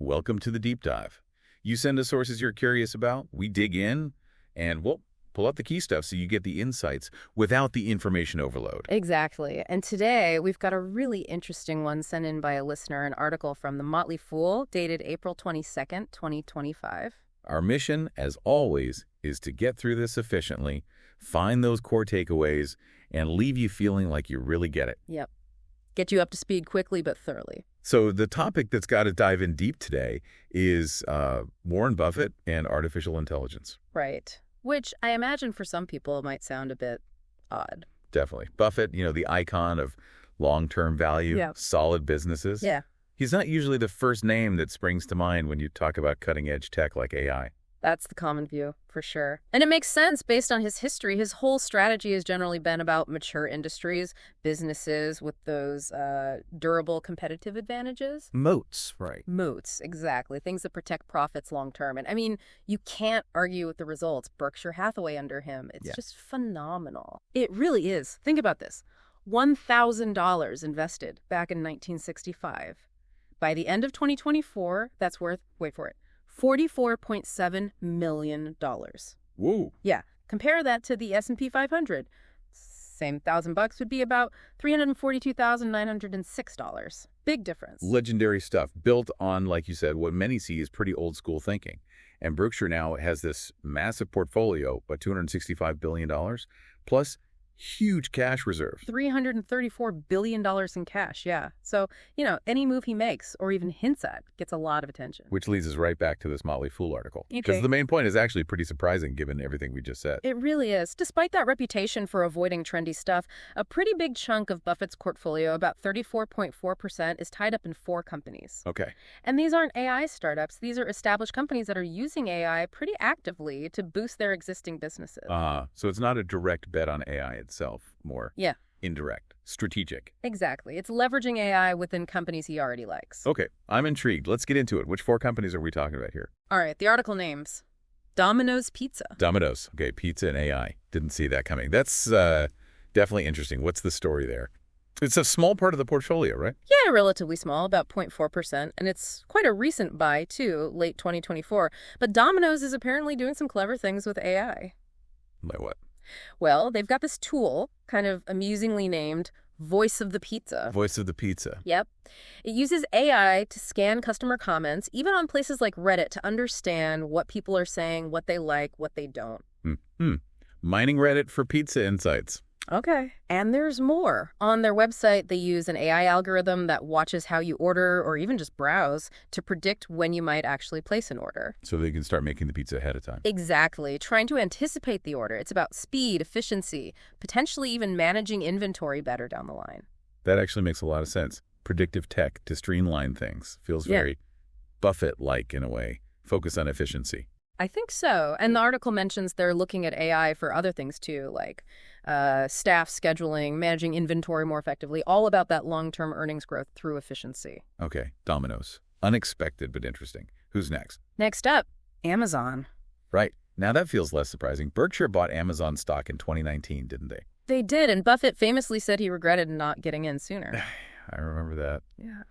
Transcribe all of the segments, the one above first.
welcome to the deep dive. You send us sources you're curious about, we dig in, and we'll pull out the key stuff so you get the insights without the information overload. Exactly. And today, we've got a really interesting one sent in by a listener, an article from The Motley Fool, dated April 22nd, 2025. Our mission, as always, is to get through this efficiently, find those core takeaways, and leave you feeling like you really get it. Yep. Get you up to speed quickly but thoroughly. So the topic that's got to dive in deep today is Warren Buffett and artificial intelligence. Right. Which I imagine for some people might sound a bit odd. Definitely. Buffett, the icon of long-term value, solid businesses. Yeah. He's not usually the first name that springs to mind when you talk about cutting-edge tech like AI. That's the common view, for sure. And it makes sense based on his history. His whole strategy has generally been about mature industries, businesses with those durable competitive advantages. Moats, right. Moats, exactly. Things that protect profits long term. And I mean, you can't argue with the results. Berkshire Hathaway under him. It's just phenomenal. It really is. Think about this. $1,000 invested back in 1965. By the end of 2024, that's worth, wait for it, $44.7 million. Whoa. Yeah. Compare that to the S&P 500. Same $1,000 would be about $342,906. Big difference. Legendary stuff built on, like you said, what many see as pretty old school thinking. And Berkshire now has this massive portfolio, but $265 billion, plus huge cash reserve. $334 billion in cash, yeah. So, any move he makes or even hints at gets a lot of attention. Which leads us right back to this Motley Fool article. Okay. Because the main point is actually pretty surprising given everything we just said. It really is. Despite that reputation for avoiding trendy stuff, a pretty big chunk of Buffett's portfolio, about 34.4%, is tied up in 4 companies. Okay. And these aren't AI startups. These are established companies that are using AI pretty actively to boost their existing businesses. So it's not a direct bet on AI itself, more indirect, strategic. Exactly. It's leveraging AI within companies he already likes. Okay, I'm intrigued. Let's get into it. Which 4 companies are we talking about here? All right, the article names. Domino's Pizza. Domino's. Okay, pizza and AI. Didn't see that coming. That's definitely interesting. What's the story there? It's a small part of the portfolio, right? Yeah, relatively small, about 0.4%. And it's quite a recent buy, too, late 2024. But Domino's is apparently doing some clever things with AI. Like what? Well, they've got this tool, kind of amusingly named Voice of the Pizza. Voice of the Pizza. Yep. It uses AI to scan customer comments, even on places like Reddit, to understand what people are saying, what they like, what they don't. Mining Reddit for pizza insights. Okay. And there's more. On their website, they use an AI algorithm that watches how you order or even just browse to predict when you might actually place an order. So they can start making the pizza ahead of time. Exactly. Trying to anticipate the order. It's about speed, efficiency, potentially even managing inventory better down the line. That actually makes a lot of sense. Predictive tech to streamline things. Feels very Buffett-like in a way. Focus on efficiency. I think so. And the article mentions they're looking at AI for other things too, like staff scheduling, managing inventory more effectively, all about that long-term earnings growth through efficiency. Okay, Domino's. Unexpected but interesting. Who's next? Next up, Amazon. Right. Now that feels less surprising. Berkshire bought Amazon stock in 2019, didn't they? They did, and Buffett famously said he regretted not getting in sooner. I remember that. Yeah.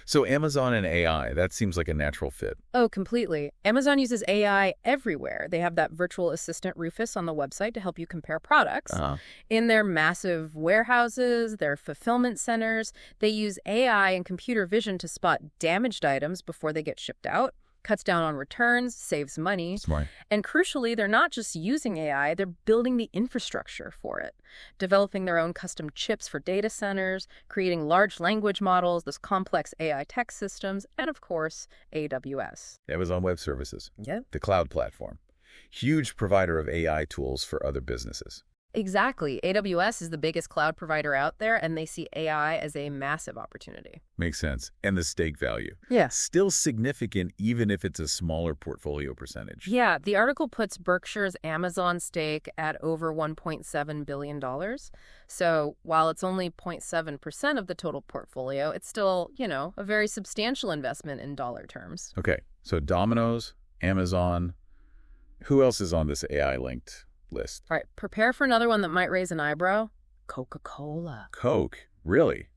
So Amazon and AI, that seems like a natural fit. Oh, completely. Amazon uses AI everywhere. They have that virtual assistant Rufus on the website to help you compare products. In their massive warehouses, their fulfillment centers, they use AI and computer vision to spot damaged items before they get shipped out. Cuts down on returns, saves money. Smart. And crucially, they're not just using AI, they're building the infrastructure for it, developing their own custom chips for data centers, creating large language models, those complex AI tech systems, and of course, AWS. Amazon Web Services. Yep. The cloud platform. Huge provider of AI tools for other businesses. Exactly. AWS is the biggest cloud provider out there, and they see AI as a massive opportunity. Makes sense. And the stake value. Yeah. Still significant even if it's a smaller portfolio percentage. Yeah, the article puts Berkshire's Amazon stake at over $1.7 billion. So while it's only 0.7% of the total portfolio, it's still, a very substantial investment in dollar terms. Okay, so Domino's, Amazon, who else is on this AI-linked list? All right, prepare for another one that might raise an eyebrow. Coca-Cola. Coke, really?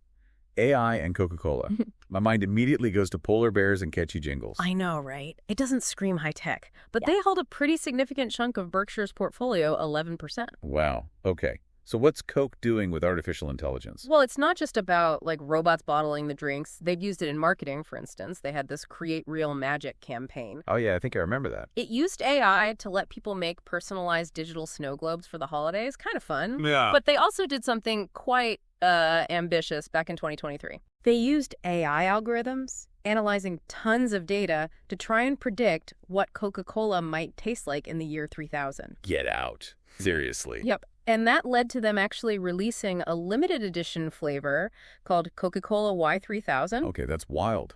AI and Coca-Cola. My mind immediately goes to polar bears and catchy jingles. I know, right? It doesn't scream high-tech, but they hold a pretty significant chunk of Berkshire's portfolio, 11%. Wow. Okay. So what's Coke doing with artificial intelligence? Well, it's not just about, like, robots bottling the drinks. They've used it in marketing, for instance. They had this Create Real Magic campaign. Oh, yeah, I think I remember that. It used AI to let people make personalized digital snow globes for the holidays. Kind of fun. Yeah. But they also did something quite ambitious back in 2023. They used AI algorithms, analyzing tons of data to try and predict what Coca-Cola might taste like in the year 3000. Get out. Seriously. Yep. And that led to them actually releasing a limited edition flavor called Coca-Cola Y3000. Okay, that's wild.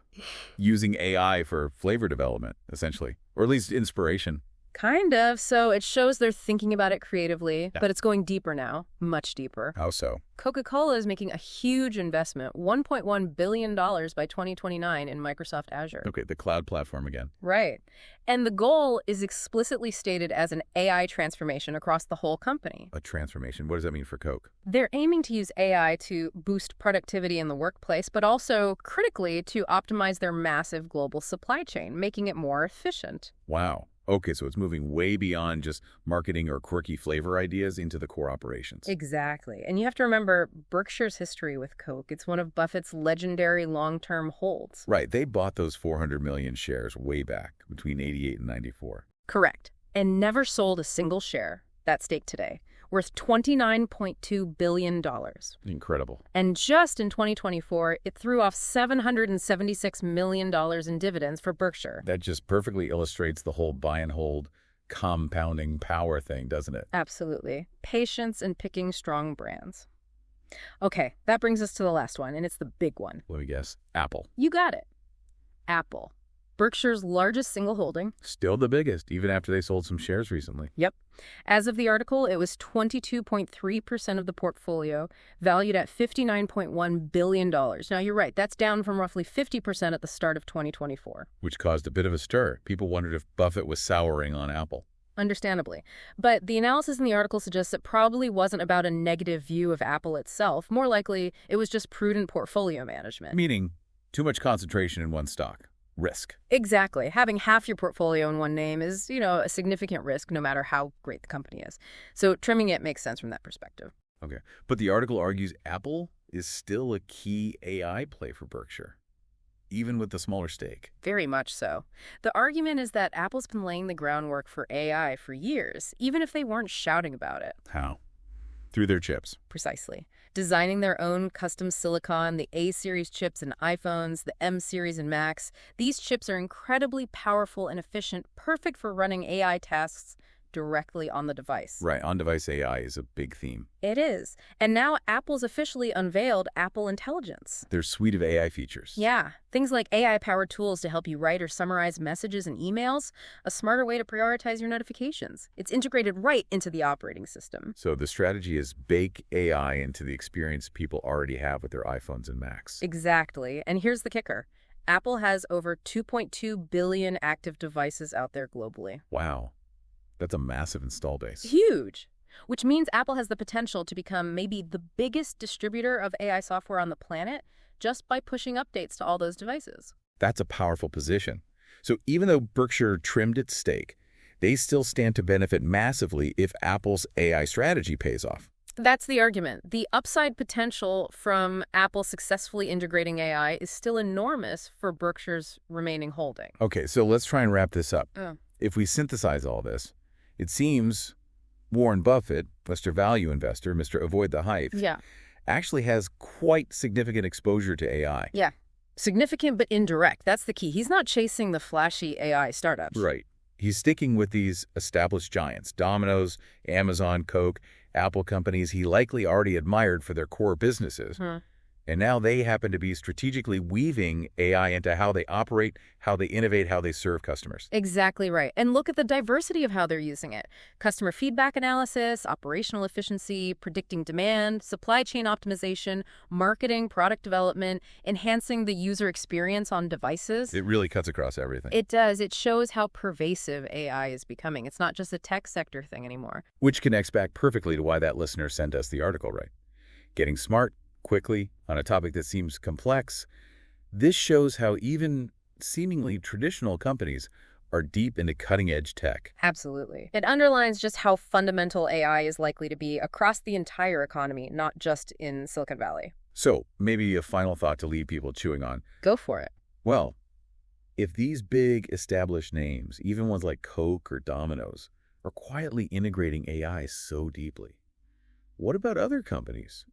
Using AI for flavor development, essentially. Or at least inspiration. Kind of. So it shows they're thinking about it creatively, but it's going deeper now, much deeper. How so? Coca-Cola is making a huge investment, $1.1 billion by 2029 in Microsoft Azure. Okay, the cloud platform again. Right. And the goal is explicitly stated as an AI transformation across the whole company. A transformation. What does that mean for Coke? They're aiming to use AI to boost productivity in the workplace, but also, critically, to optimize their massive global supply chain, making it more efficient. Wow. Okay, so it's moving way beyond just marketing or quirky flavor ideas into the core operations. Exactly. And you have to remember Berkshire's history with Coke. It's one of Buffett's legendary long-term holds. Right. They bought those 400 million shares way back between 88 and 94. Correct. And never sold a single share. That stake today, worth $29.2 billion. Incredible. And just in 2024, it threw off $776 million in dividends for Berkshire. That just perfectly illustrates the whole buy and hold compounding power thing, doesn't it? Absolutely. Patience and picking strong brands. Okay, that brings us to the last one, and it's the big one. Let me guess. Apple. You got it. Apple. Berkshire's largest single holding. Still the biggest, even after they sold some shares recently. Yep. As of the article, it was 22.3% of the portfolio, valued at $59.1 billion. Now, you're right. That's down from roughly 50% at the start of 2024. Which caused a bit of a stir. People wondered if Buffett was souring on Apple. Understandably. But the analysis in the article suggests it probably wasn't about a negative view of Apple itself. More likely, it was just prudent portfolio management. Meaning, too much concentration in one stock. Risk. Exactly. Having half your portfolio in one name is, a significant risk no matter how great the company is. So trimming it makes sense from that perspective. Okay. But the article argues Apple is still a key AI play for Berkshire, even with the smaller stake. Very much so. The argument is that Apple's been laying the groundwork for AI for years, even if they weren't shouting about it. How? Through their chips. Precisely. Designing their own custom silicon, the A-series chips in iPhones, the M-series in Macs. These chips are incredibly powerful and efficient, perfect for running AI tasks directly on the device. Right. On-device AI is a big theme. It is. And now Apple's officially unveiled Apple Intelligence. Their suite of AI features. Yeah. Things like AI-powered tools to help you write or summarize messages and emails, a smarter way to prioritize your notifications. It's integrated right into the operating system. So the strategy is bake AI into the experience people already have with their iPhones and Macs. Exactly. And here's the kicker. Apple has over 2.2 billion active devices out there globally. Wow. That's a massive install base. Huge. Which means Apple has the potential to become maybe the biggest distributor of AI software on the planet just by pushing updates to all those devices. That's a powerful position. So even though Berkshire trimmed its stake, they still stand to benefit massively if Apple's AI strategy pays off. That's the argument. The upside potential from Apple successfully integrating AI is still enormous for Berkshire's remaining holding. Okay, so let's try and wrap this up. Oh. If we synthesize all this, it seems Warren Buffett, Mr. Value Investor, Mr. Avoid the Hype, actually has quite significant exposure to AI. Yeah. Significant but indirect. That's the key. He's not chasing the flashy AI startups. Right. He's sticking with these established giants, Domino's, Amazon, Coke, Apple companies he likely already admired for their core businesses. And now they happen to be strategically weaving AI into how they operate, how they innovate, how they serve customers. Exactly right. And look at the diversity of how they're using it. Customer feedback analysis, operational efficiency, predicting demand, supply chain optimization, marketing, product development, enhancing the user experience on devices. It really cuts across everything. It does. It shows how pervasive AI is becoming. It's not just a tech sector thing anymore. Which connects back perfectly to why that listener sent us the article, right? Getting smart, quickly on a topic that seems complex, this shows how even seemingly traditional companies are deep into cutting-edge tech. Absolutely. It underlines just how fundamental AI is likely to be across the entire economy, not just in Silicon Valley. So, maybe a final thought to leave people chewing on. Go for it. Well, if these big established names, even ones like Coke or Domino's, are quietly integrating AI so deeply, what about other companies?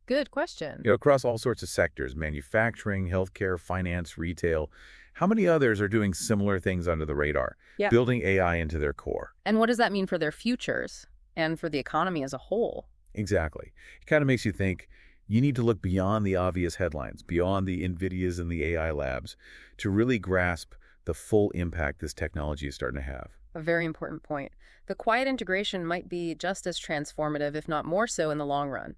Good question. Across all sorts of sectors, manufacturing, healthcare, finance, retail, how many others are doing similar things under the radar, building AI into their core? And what does that mean for their futures and for the economy as a whole? Exactly. It kind of makes you think you need to look beyond the obvious headlines, beyond the NVIDIAs and the AI labs, to really grasp the full impact this technology is starting to have. A very important point. The quiet integration might be just as transformative, if not more so, in the long run.